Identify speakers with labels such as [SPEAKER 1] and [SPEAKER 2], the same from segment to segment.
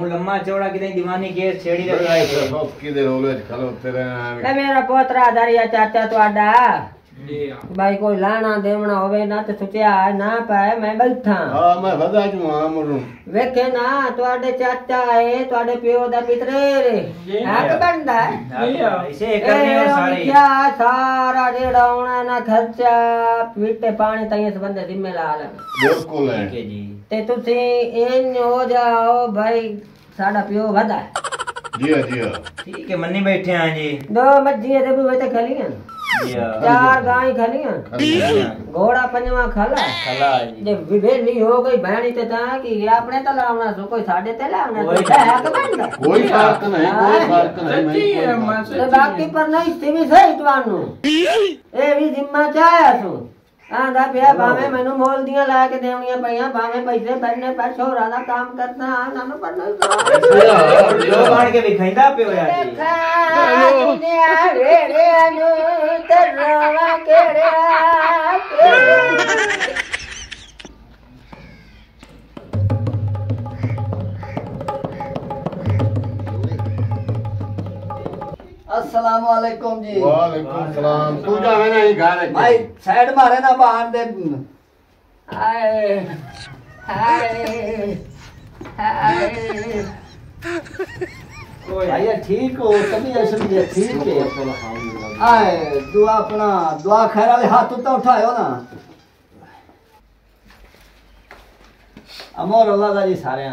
[SPEAKER 1] लम्मा चौड़ा कितनी दीवानी केस छेड़ी रखा है
[SPEAKER 2] सब किधर हो गए खलो तेरे
[SPEAKER 3] ले मेरा पोतरा दरिया चाचा ਤੁਹਾਡਾ भाई कोई लाना देवना होवे ना ते सोचिया ना पाए मैं बैठा
[SPEAKER 2] हां मैं बता जू हां मरू
[SPEAKER 3] वेखे ना ਤੁਹਾਡੇ चाचा है ਤੁਹਾਡੇ पियो दा पितरे रे हक बनदा
[SPEAKER 1] ऐसे करने और सारे
[SPEAKER 3] क्या सारा जेड़ा होना ना खर्चा पीटे पानी ताई इस बंदे जिम्मे ला लेना
[SPEAKER 2] बिल्कुल है
[SPEAKER 1] ठीक है जी
[SPEAKER 3] ते तुसी इन हो जाओ भाई साडा पियो वदा
[SPEAKER 2] जी
[SPEAKER 1] ठीक है मन्नी बैठे हैं जी
[SPEAKER 3] दो मज्जी दे भी ते खलियां चार गाय खलियां घोड़ा पंजवा खला
[SPEAKER 1] जी
[SPEAKER 3] जे विभेली हो गई बहनी ते ता की अपने तो लावना सो कोई साडे ते लावना तो हक बनदा
[SPEAKER 2] कोई फर्क नहीं मैं
[SPEAKER 3] बाकी पर नहीं सीवी सही तवानू ए भी जिम्मा चाया तू आंदा पिया भावे मैनू मोल दियां ला के देवनियां पईयां भावे पैसे बनने पर छोरा दा काम करना सानू पढ़ना
[SPEAKER 1] जो बाण के विखाइंदा पियो यार जी
[SPEAKER 3] दुनिया रे अनु तरवा केड़े अस्सलाम वालेकुम जी
[SPEAKER 2] वालेकुम सलाम तू जावे नहीं घर
[SPEAKER 3] भाई साइड मारे ना बाहर दे हाय हाय हाय भाई ठीक हो तभी असली ठीक है आए दुआ अपना दुआ खैर वाले हाथ तो उठायो ना अमोर अल्लाह दा जी सारे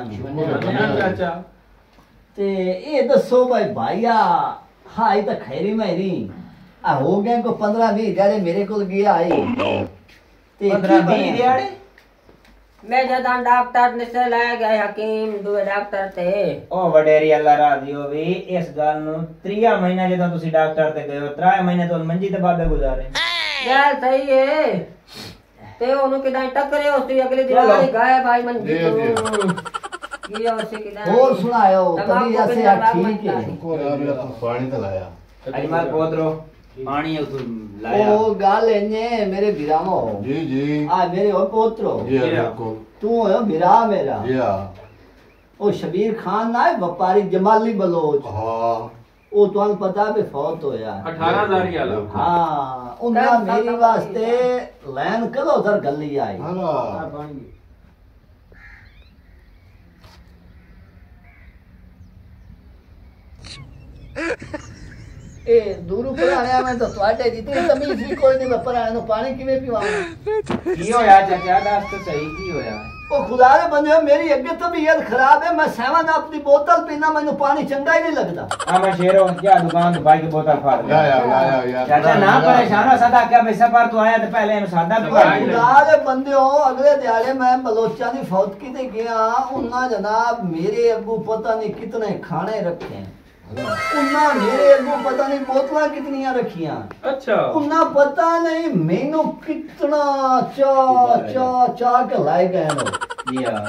[SPEAKER 3] चाचा ते ये दसो भाई भाईया हाई तो खैरी मेरी आ हो गए को 15-20 दिहाड़े मेरे को गया आई ते
[SPEAKER 1] 15-20 दिहाड़े
[SPEAKER 3] मैं जदा डॉक्टर ने से लाया गए हकीम दुए डॉक्टर थे
[SPEAKER 1] ओ वडेरी अल्लाह राजी होवी इस गल नु 3 महीना जदा तुसी डॉक्टर ते गए हो 3 महीने तो मंजी ते बाबे गुजारे
[SPEAKER 3] यार सही है ते ओनु किदा टकरे होती अगले दिन गाय भाई मंजी तो ये उसे किदा और सुनायो तभी ऐसे ठीक है
[SPEAKER 2] को यार तू पानी तो लाया
[SPEAKER 1] अरे मार पोतरो पानी उस लाया
[SPEAKER 3] ओ गाल ने मेरे बिरामो
[SPEAKER 2] जी आ
[SPEAKER 3] मेरे ओ पोतरो
[SPEAKER 2] जी बिल्कुल
[SPEAKER 3] तू है बिरा मेरा
[SPEAKER 2] जी
[SPEAKER 3] ओ शबीर खान ना है व्यापारी जमाली बलोच
[SPEAKER 2] हां
[SPEAKER 3] ओ तो पता भी फौत होया
[SPEAKER 4] 18,000 वाला
[SPEAKER 3] हां उनका मेरी वास्ते लैन कलो उधर गली आई
[SPEAKER 2] हां
[SPEAKER 3] ए दूर पराणिया में तो ਤੁਹਾਡੇ जितनी तमीज भी कोई नहीं पराणे नु पानी किਵੇਂ पीवाना
[SPEAKER 1] की होया चाचा दास तो सही की होया
[SPEAKER 3] ओ खुदा रे बंदे मेरी अगे तबीयत खराब है मैं 7 अप दी बोतल पीना मैनू पानी चंगा ही नहीं लगदा
[SPEAKER 1] हां मैं शेरो क्या दुकान तो भाई की बोतल फाड़
[SPEAKER 2] या
[SPEAKER 1] चाचा ना परेशान हो सदा क्या मैं सफर तो आया तो पहले इन सादा भी
[SPEAKER 3] खुदा रे बंदे हो अगले दिहाड़े मैं बलोचा दी फौत की ते गया उन्ना जनाब मेरे अब्बू पता नहीं कितने खाने रखे हैं उन्ना मेरे अगो पता नहीं बोतला कितनियां रखियां
[SPEAKER 4] अच्छा
[SPEAKER 3] उन्ना पता नहीं मेनू कितना चा चा चा के लाए गए नो
[SPEAKER 1] जी हां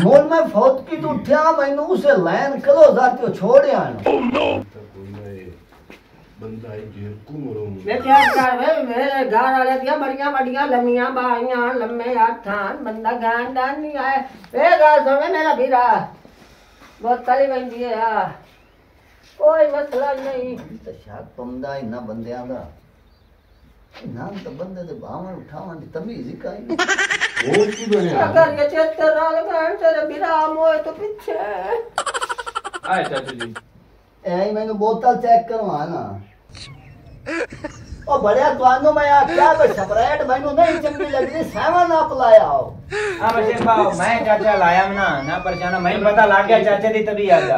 [SPEAKER 3] मोल में फौत की तो उठा मैनू उसे लाइन कलो जाते छोड़ आनो
[SPEAKER 2] बंदा है जेल को मरो
[SPEAKER 3] मैं क्या कर वे मेरे घर वाले दिया बड़ियां बड़ियां लम्मियां बाइयां लम्बे आठान बंदा गांडान नहीं आए ए गाल सुन मेरा भीरा बहुत तली बंदी है यार कोई मसला नहीं तो शायद पंदा इना बंदियां दा ना तो बंदे दे बावन उठावन दी तमीज ही काई
[SPEAKER 2] और की बनया
[SPEAKER 3] अगर ये चेतर नाल गए तेरे विराम होए तो पीछे
[SPEAKER 4] आए चाचू जी
[SPEAKER 3] ए मैंने बोतल चेक करवाना ओ बढ़िया तवानो मैं क्या बे स्प्राइट मैनू नहीं चंगी लगदी 7 अप लाया हो
[SPEAKER 1] हां बशेर बाबू मैं चाचा लाया ना परेशान मैं पता लग गया चाचे दी तभी आ जा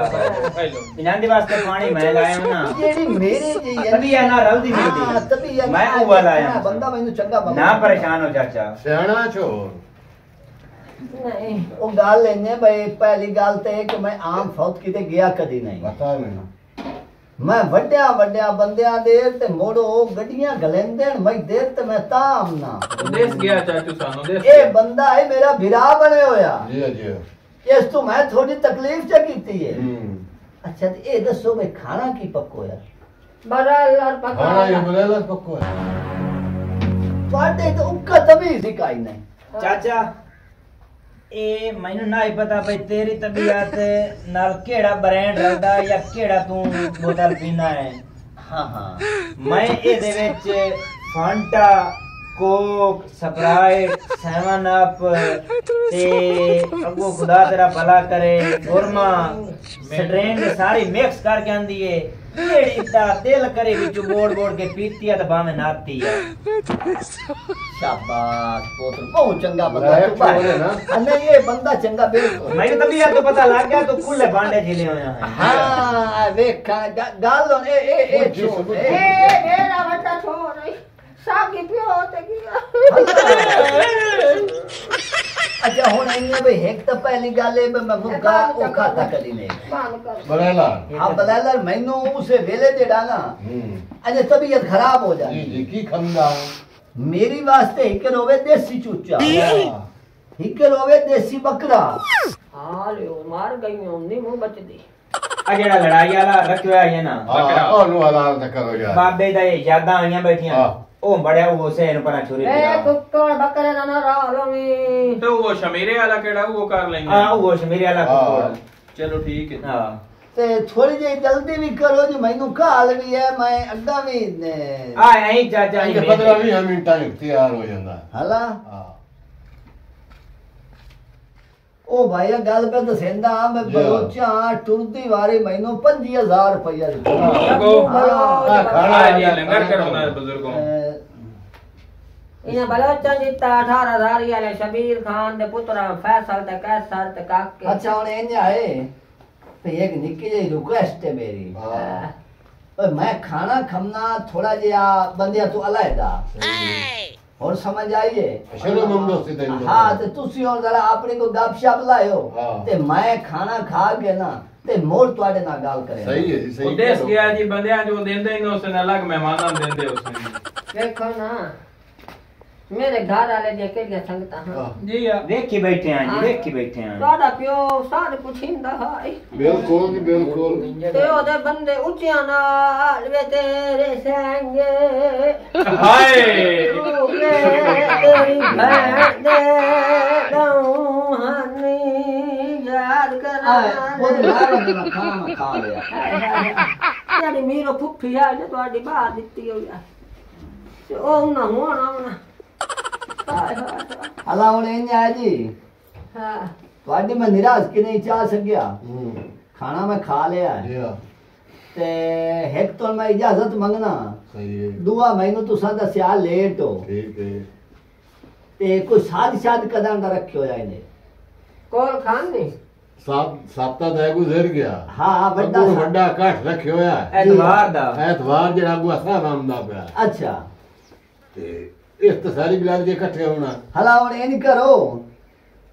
[SPEAKER 1] बिना दी वास्ते पानी मैं लाया ना
[SPEAKER 3] जेडी मेरे जी
[SPEAKER 1] तभी है ना रलदी मिलदी
[SPEAKER 3] हां तभी है
[SPEAKER 1] मैं वो लाया
[SPEAKER 3] बंदा मैनू चंगा
[SPEAKER 1] ना परेशान हो चाचा
[SPEAKER 2] सियाना छो
[SPEAKER 3] नहीं ओ गाल लेने भाई पहली गाल ते कि मैं आम फौत कीते गया कदी नहीं
[SPEAKER 2] बता मैनू
[SPEAKER 3] मैं वड्या वड्या बंदियां देर ते मोड़ो गड्डियां गलेंदे मैं देर ते मैं ताम ना
[SPEAKER 4] देश गया चाचू सानो देश
[SPEAKER 3] ए बंदा है मेरा भिरा बने होया
[SPEAKER 2] जी
[SPEAKER 3] इस तो मैं थोड़ी तकलीफ च कीती है अच्छा ते ए दसो भाई खाना की पक्को यार बराबर
[SPEAKER 2] खाना ये
[SPEAKER 3] पका
[SPEAKER 2] बलेला पक्को है
[SPEAKER 5] ਤੁਹਾਡੇ ਤਾਂ ਉੱਕਾ ਤਮੀਜ਼ ਹੀ ਕਾਈ ਨਹੀਂ
[SPEAKER 1] ਚਾਚਾ ਇਹ ਮੈਨੂੰ ਨਾ ਹੀ ਪਤਾ ਭਈ ਤੇਰੀ ਤਬੀਅਤ ਨਾਲ ਕਿਹੜਾ ਬ੍ਰਾਂਡ ਰਲਦਾ ਜਾਂ ਕਿਹੜਾ ਤੂੰ ਬੋਤਲ ਪੀਣਾ ਹੈ
[SPEAKER 5] ਹਾਂ ਹਾਂ
[SPEAKER 1] ਮੈਂ ਇਹਦੇ ਵਿੱਚ ਫਾਂਟਾ ਕੋਕ ਸਪਰਾਈਟ 7 ਅਪ ਤੇ ਅੱਗੋਂ ਖੁਦਾ ਤੇਰਾ ਭਲਾ ਕਰੇ ਗੁਰਮਾ ਸਟ੍ਰਿੰਗ ਸਾਰੀ ਮਿਕਸ ਕਰਕੇ ਆਂਦੀ ਏ ਜਿਹੜੀ ਦਾ ਦਿਲ ਕਰੇ ਵਿੱਚ ਬੋੜ ਬੋੜ ਕੇ ਪੀਤੀ ਆ ਤੇ ਬਾਵੇਂ ਨਾਤੀ ਆ
[SPEAKER 5] शाबाश पुत्र बहुत चंगा बंदा
[SPEAKER 2] लायक
[SPEAKER 5] तू भाई
[SPEAKER 2] छोरे ना।
[SPEAKER 5] नहीं ये बंदा चंगा बिल्कुल
[SPEAKER 1] ਮੈਨੂੰ ਤਬੀਅਤ ਤੋਂ ਪਤਾ ਲੱਗ ਗਿਆ ਤੂੰ ਖੁੱਲੇ ਬਾਂਡੇ ਜਿਲੇ ਹੋਇਆ ਹੈ
[SPEAKER 5] हाँ देखा गाल ए छोड़
[SPEAKER 3] ए मेरा बच्चा छोड़ सागी पियो ते किया
[SPEAKER 5] अच्छा हुन इन्ने भाई एक तो पहली गल है मैं मुक्का ओ खाता कदी नहीं
[SPEAKER 3] बंद कर
[SPEAKER 2] बलेला
[SPEAKER 5] हां बलाला मैनू उसे वेले जेड़ा ना अजे तबीयत खराब हो
[SPEAKER 2] जी
[SPEAKER 5] जाती
[SPEAKER 2] जी की खंदा
[SPEAKER 5] मेरी वास्ते एक रोवे देसी चूचा एक रोवे देसी बकरा
[SPEAKER 3] हां ले मार गई हूं नहीं मुंह बचदी
[SPEAKER 1] ਆ ਜਿਹੜਾ ਲੜਾਈ ਵਾਲਾ ਰੱਖਿਆ ਹੈ ਨਾ
[SPEAKER 2] हां ओनु हलाल न करो यार
[SPEAKER 1] ਬਾਬੇ ਦਾ ਇਹ ਯਾਦਾਂ ਆਈਆਂ ਬੈਠੀਆਂ
[SPEAKER 2] ਹਾਂ।
[SPEAKER 1] ਉਹ ਬੜਿਆ ਉਹ ਉਸੇ ਨੂੰ ਪਰਾਂ ਛੁਰੀ
[SPEAKER 3] ए कुत्तोड़ बकरे ना रालोमी
[SPEAKER 4] ਤੇ ਉਹ ਸ਼ਮੀਰੇ ਵਾਲਾ ਕਿਹੜਾ ਉਹ ਕਰ ਲੈਂਗੇ
[SPEAKER 1] ਆ ਉਹ ਮੇਰੇ ਵਾਲਾ ਕੋਲ
[SPEAKER 4] ਚਲੋ ਠੀਕ ਹੈ
[SPEAKER 1] ਹਾਂ
[SPEAKER 5] ते थोड़ी जी जल्दी भी करो जी मैनू काल भी है मैं अड्डा भी
[SPEAKER 1] ਆ ਐਂ ਚਾਚਾ
[SPEAKER 2] ये 15-20 मिनटां में तैयार हो जांदा
[SPEAKER 5] हला
[SPEAKER 2] हां
[SPEAKER 5] ओ भाई गल पे दसेंदा मैं
[SPEAKER 2] जी।
[SPEAKER 5] बलोचा टुरदी वारी मैनू 5000 रुपया दिता
[SPEAKER 4] लगो।
[SPEAKER 2] हाँ, खाना
[SPEAKER 4] ਆ ਜੀ ਲੰਗਰ ਕਰਾਉਣਾ ਹੈ ਬਜ਼ੁਰਗੋਂ
[SPEAKER 3] इन्हें बलोचन जीता 18,000 वाले शबीर खान दे पुत्रा फैसल ते कैसर ते काके
[SPEAKER 5] अच्छा हुन इंज है ते एक निक्की जी रिक्वेस्ट है मेरी
[SPEAKER 2] हां
[SPEAKER 5] ओए मैं खाना खमना थोड़ा जिया बंदिया तू अलहदा और समझ आइए
[SPEAKER 2] चलो मम्मी से देंगे
[SPEAKER 5] हाँ ते तुसी और जरा अपने को गपशप लायो
[SPEAKER 2] हाँ।
[SPEAKER 5] ते मैं खाना खा के ना ते मोर ਤੁਹਾਡੇ ਨਾਲ ਗੱਲ ਕਰੇ
[SPEAKER 2] सही है जी सही
[SPEAKER 4] ਉਹ ਦੇਸ ਗਿਆ ਜੀ ਬੰਦਿਆਂ ਜੋ ਦਿੰਦੇ ਹੀ ਨੇ ਉਸ ਨਾਲ ਅਲੱਗ ਮਹਿਮਾਨਾਂ ਨੂੰ ਦਿੰਦੇ ਉਸ ਨੂੰ
[SPEAKER 3] देखो ना मेरे घर वाले जे के संगता हां
[SPEAKER 4] ਜੀ ਆ
[SPEAKER 1] ਵੇਖੀ ਬੈਠੇ ਆਂ ਜੀ ਵੇਖੀ ਬੈਠੇ ਆਂ
[SPEAKER 3] ਤੁਹਾਡਾ ਪਿਓ ਸਾਡ ਪੁੱਛਿੰਦਾ ਹੈ
[SPEAKER 2] बिल्कुल जी बिल्कुल
[SPEAKER 3] ਤੇ ਉਹਦੇ ਬੰਦੇ ਉੱਚਿਆਂ ਨਾਲ ਵੇ ਤੇਰੇ ਸੰਗੇ
[SPEAKER 4] ਹਾਏ
[SPEAKER 3] ਤੇਰੀ ਭੈਣ ਦੇ ਦੌਹਾਨੀ ਯਾਦ
[SPEAKER 5] वो
[SPEAKER 3] ਕਰਾਂ
[SPEAKER 5] लारे में खाना खा लिया
[SPEAKER 3] ਜਿਹੜੀ ਮੀਰੋ ਫੁੱਫੀ ਆ ਜੇ ਤੁਹਾਡੀ ਬਾਹਰ ਦਿੱਤੀ ਹੋਈ ਆ ਤੇ ਉਹ ਨਾ ਹੋਣਾ ਹੋਣਾ ਹਾਏ ਹਾਏ
[SPEAKER 5] हला हुन इंज है जी
[SPEAKER 3] ਹਾਂ
[SPEAKER 5] ਤੁਹਾਡੀ मैं निराश की नहीं चाह सकिया खाना मैं खा लिया है
[SPEAKER 2] जी हां
[SPEAKER 5] ते एक तो मैं इजाजत मंगना
[SPEAKER 2] सही है
[SPEAKER 5] दुआ मैनू तुसा दस्या लेट हो
[SPEAKER 2] ठीक है
[SPEAKER 5] ते कोई साद कदम दा रखियो या इने
[SPEAKER 3] ਕੋਲ ਖਾਨ ਨਹੀਂ
[SPEAKER 2] साता दा गुजर गया
[SPEAKER 5] हाँ बड़ा
[SPEAKER 2] अगू वड्डा काठ रखियो है
[SPEAKER 1] ਐਤਵਾਰ ਦਾ
[SPEAKER 2] ऐतवार जेड़ा अगू साहब आंदा पिया
[SPEAKER 5] अच्छा
[SPEAKER 2] ते इस तो सारी बिलाद के इकट्ठे होना
[SPEAKER 5] हला हुन इन करो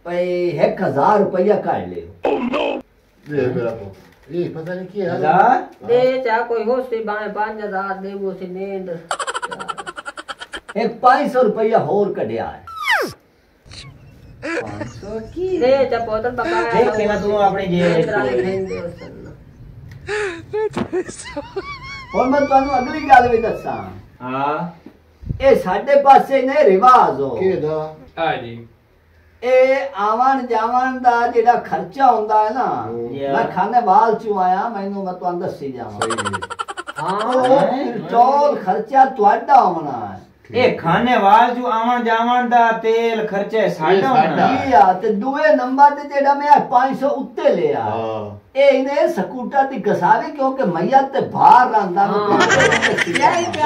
[SPEAKER 5] भाई 1000 रुपया काट ले
[SPEAKER 2] दे मेरा को ये पता नहीं क्या है
[SPEAKER 1] हजार
[SPEAKER 3] ਦੇ ਚਾ ਕੋਈ ਹੋਸੀ ਬਾਣੇ 5000 ਦੇ ਉਹ ਸੀ ਨੀਂਦ
[SPEAKER 5] एक 500 रुपया होर कढ़िया है
[SPEAKER 3] ਦੇ ਚਾ ਪੋਤਨ ਪਕਾ
[SPEAKER 1] ਦੇਖ ਕੇ ਨਾ ਤੂੰ ਆਪਣੀ ਜੇਬ
[SPEAKER 5] और मैं ਤੁਹਾਨੂੰ अगली गल भी दसा
[SPEAKER 1] ਹਾਂ
[SPEAKER 5] ए साडे पासे ने रिवाज हो
[SPEAKER 2] के दा
[SPEAKER 4] ਆ ਜੀ
[SPEAKER 5] ਇਹ ਆਵਣ ਜਾਵਣ ਦਾ ਜਿਹੜਾ ਖਰਚਾ ਹੁੰਦਾ ਹੈ ਨਾ ਮੈਂ ਖਾਨੇਵਾਲ ਚੋਂ ਆਇਆ ਮੈਨੂੰ ਮੈਂ ਤੁਹਾਨੂੰ ਦੱਸੀ ਜਾਵਾਂ
[SPEAKER 2] सही है
[SPEAKER 5] ਉਹ ਪੈਟਰੋਲ ਖਰਚਾ ਤੁਹਾਡਾ ਹੋਣਾ ਹੈ
[SPEAKER 1] ਇਹ ਖਾਨੇਵਾਲ ਜੋ ਆਵਣ ਜਾਵਣ ਦਾ ਤੇਲ ਖਰਚੇ ਸਾਡਾ ਹੋਣਾ
[SPEAKER 5] ਕੀ ਆ ਤੇ ਦੂਏ ਨੰਬਰ ਤੇ ਜਿਹੜਾ ਮੈਂ 500 ਉੱਤੇ ਲਿਆ
[SPEAKER 2] हां
[SPEAKER 5] ਇਹ ਇਹਨੇ ਸਕੂਟਰ ਦੀ ਗਸਾਵੀ ਕਿਉਂਕਿ ਮਈਆ ਤੇ ਬਾਹਰ ਰਹਿੰਦਾ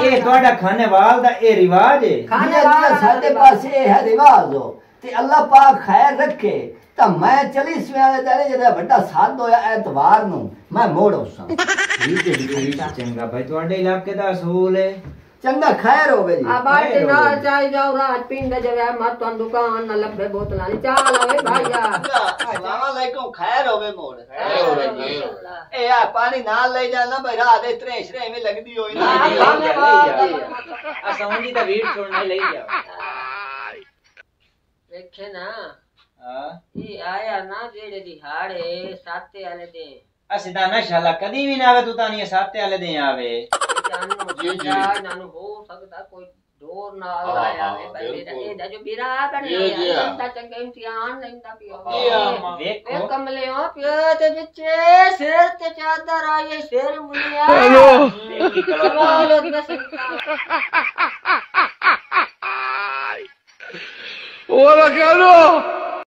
[SPEAKER 1] ਇਹ ਤੁਹਾਡਾ ਖਾਨੇਵਾਲ ਦਾ ਇਹ ਰਿਵਾਜ ਹੈ
[SPEAKER 5] ਖਾਨੇਵਾਲ ਸਾਡੇ ਪਾਸੇ ਇਹ ਹੈ ਰਿਵਾਜ ਹੋ ਤੇ ਅੱਲਾਹ ਪਾਕ ਖੈਰ ਰੱਖੇ ਤਾਂ ਮੈਂ ਚਲੀ ਸਵੇਰੇ ਜਿਹੜੇ ਜਿਹੜਾ ਵੱਡਾ ਸਾਧ ਹੋਇਆ ਐਤਵਾਰ ਨੂੰ ਮੈਂ ਮੋੜ ਉਸਾਂ
[SPEAKER 2] ठीक है ठीक है
[SPEAKER 1] ਚੰਗਾ ਭਾਈ ਤੁਹਾਡੇ ਇਲਾਕੇ ਦਾ ਅਸੂਲ ਹੈ
[SPEAKER 5] ਚੰਗਾ ਖੈਰ ਹੋਵੇ ਜੀ
[SPEAKER 3] ਆ ਬਾਟੇ ਨਾਲ ਚਾਈ ਜਾਓ ਰਾਤ ਪਿੰਡ ਜਵੇ ਮਤ ਤੁਹਾਨੂੰ ਦੁਕਾਨ ਨਾ ਲੱਭੇ ਬੋਤਲਾਂ ਨਹੀਂ ਚਾਹ ਲਵੇ ਭਾਈਆ
[SPEAKER 5] अस्सलाम वालेकुम खैर होवे मोड़ ए आ पानी नाल ले जाना भाई रात दे त्रेशरे में लगदी होई ना
[SPEAKER 1] ਆ ਸਮਝੀ ਤਾਂ ਵੀਰ ਛੋੜਨੇ ਲਈ ਜਾ
[SPEAKER 3] ਵੇਖੇ ਨਾ
[SPEAKER 1] ਹਾਂ
[SPEAKER 3] ਇਹ ਆਇਆ ਨਾ ਜਿਹੜੇ ਦਿਹਾੜੇ ਸਾਤੇ ਵਾਲੇ ਦੇ
[SPEAKER 1] ਅਸੀਂ ਤਾਂ ਨਾ ਸ਼ਾਲਾ ਕਦੀ ਵੀ ਨਾ ਆਵੇ ਤੂੰ ਤਾਂ ਨਹੀਂ ਸਾਤੇ ਵਾਲੇ ਦੇ ਆਵੇ
[SPEAKER 3] ਨਾਨੂੰ ਹੋ ਸਕਦਾ ਕੋਈ ਦੂਰ ਨਾਲ ਆਇਆ ਵੇ ਬੰਦੇ ਦਾ ਇਹਦਾ ਜੋ ਵੀਰਾ ਬਣਿਆ ਤਾਂ ਚੰਗਾ ਇਮਤਿਹਾਨ ਲੈਂਦਾ ਪਿਆ ਵੇਖੋ ਕਮਲਿਓ ਪਿਓ ਦੇ ਵਿੱਚ ਸਿਰ ਤੇ ਚਾਦਰ ਆਈ ਸਿਰ ਮੁੰਨਿਆ ਸਵਾਲ ਉਹਦਾ ਸੰਤਾ
[SPEAKER 6] ¡Hola, Carlos!